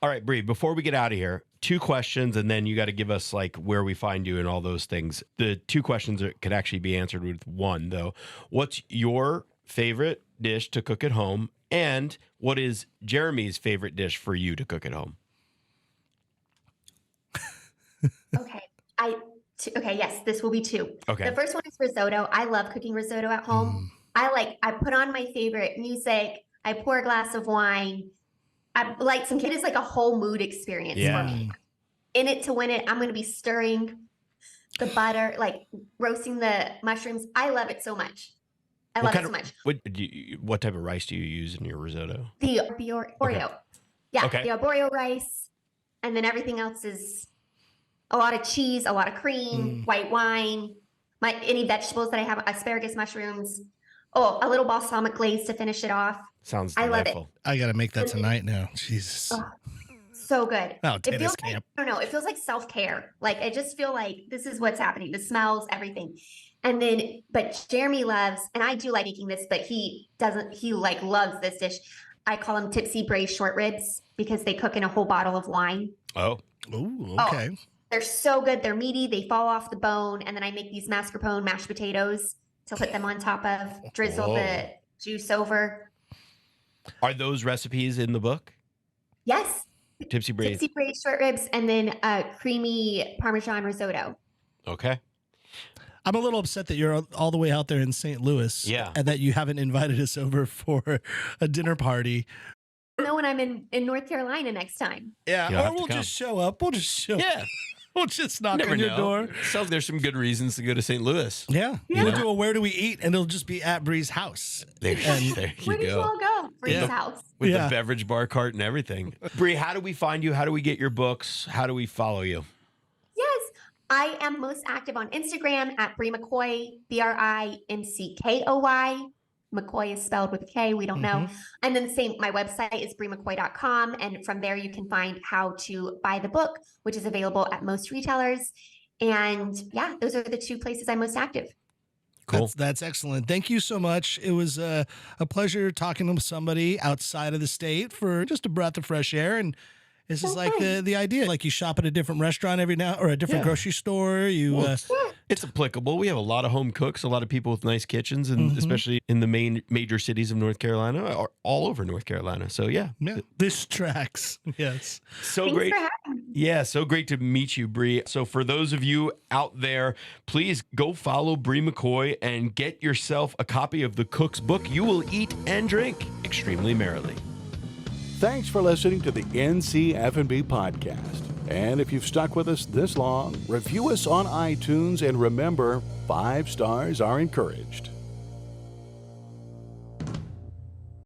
[SPEAKER 3] All right, Bree, before we get out of here, 2 questions, and then you got to give us like where we find you and all those things. The 2 questions could actually be answered with one though. What's your favorite dish to cook at home, and what is Jeremy's favorite dish for you to cook at home?
[SPEAKER 4] Okay, yes, this will be 2.
[SPEAKER 3] Okay.
[SPEAKER 4] The first one is risotto. I love cooking risotto at home. I put on my favorite music. I pour a glass of wine. I like it is like a whole mood experience for me. In it to win it, I'm going to be stirring the butter, like roasting the mushrooms. I love it so much. I love it so much.
[SPEAKER 3] What type of rice do you use in your risotto?
[SPEAKER 4] The Oreo.
[SPEAKER 3] Okay.
[SPEAKER 4] Yeah, the arborio rice. And then everything else is a lot of cheese, a lot of cream, white wine, any vegetables that I have, asparagus, mushrooms. Oh, a little balsamic glaze to finish it off.
[SPEAKER 3] Sounds delightful.
[SPEAKER 4] I love it.
[SPEAKER 2] I got to make that tonight now. Jesus.
[SPEAKER 4] Oh, so good.
[SPEAKER 2] Oh,
[SPEAKER 4] it feels like, I don't know. It feels like self-care. Like I just feel like this is what's happening. The smells, everything. And then, but Jeremy loves, and I do like making this, but he loves this dish. I call them tipsy braised short ribs because they cook in a whole bottle of wine.
[SPEAKER 3] Oh.
[SPEAKER 2] Ooh, okay.
[SPEAKER 4] Oh, they're so good. They're meaty. They fall off the bone. And then I make these mascarpone mashed potatoes to put them on top of, drizzle the juice over.
[SPEAKER 3] Are those recipes in the book?
[SPEAKER 4] Yes.
[SPEAKER 3] Tipsy braised
[SPEAKER 4] short ribs, and then creamy Parmesan risotto.
[SPEAKER 3] Okay.
[SPEAKER 2] I'm a little upset that you're all the way out there in St. Louis.
[SPEAKER 3] Yeah.
[SPEAKER 2] And that you haven't invited us over for a dinner party.
[SPEAKER 4] No, when I'm in North Carolina next time.
[SPEAKER 2] Yeah. Or we'll just show up. We'll just show up. We'll just knock on your door.
[SPEAKER 3] Sounds like there's some good reasons to go to St. Louis.
[SPEAKER 2] Yeah. We'll do a where do we eat, and it'll just be at Bree's house.
[SPEAKER 3] There you
[SPEAKER 4] Where did you all go? Bree's house.
[SPEAKER 3] With the beverage bar cart and everything. Bree, how do we find you? How do we get your books? How do we follow you?
[SPEAKER 4] Yes. I am most active on Instagram at Bree McCoy, BRIMCKOY. McCoy is spelled with a K. We don't know. And then my website is breemccoy.com. And from there, you can find how to buy the book, which is available at most retailers. And yeah, those are the 2 places I'm most active.
[SPEAKER 2] Cool. That's excellent. Thank you so much. It was a pleasure talking to somebody outside of the state for just a breath of fresh air. And this is like the idea. Like you shop at a different restaurant every now, or a different grocery store.
[SPEAKER 3] It's applicable. We have a lot of home cooks, a lot of people with nice kitchens, and especially in the major cities of North Carolina, or all over North Carolina. So yeah.
[SPEAKER 2] This tracks. Yes.
[SPEAKER 3] So
[SPEAKER 4] Thanks
[SPEAKER 3] great.
[SPEAKER 4] for having me.
[SPEAKER 3] Yeah, so great to meet you, Bree. So for those of you out there, please go follow Bree McCoy and get yourself a copy of the Cook's book. You will eat and drink extremely merrily.
[SPEAKER 1] Thanks for listening to the NCF&B podcast. And if you've stuck with us this long, review us on iTunes and remember, 5 stars are encouraged.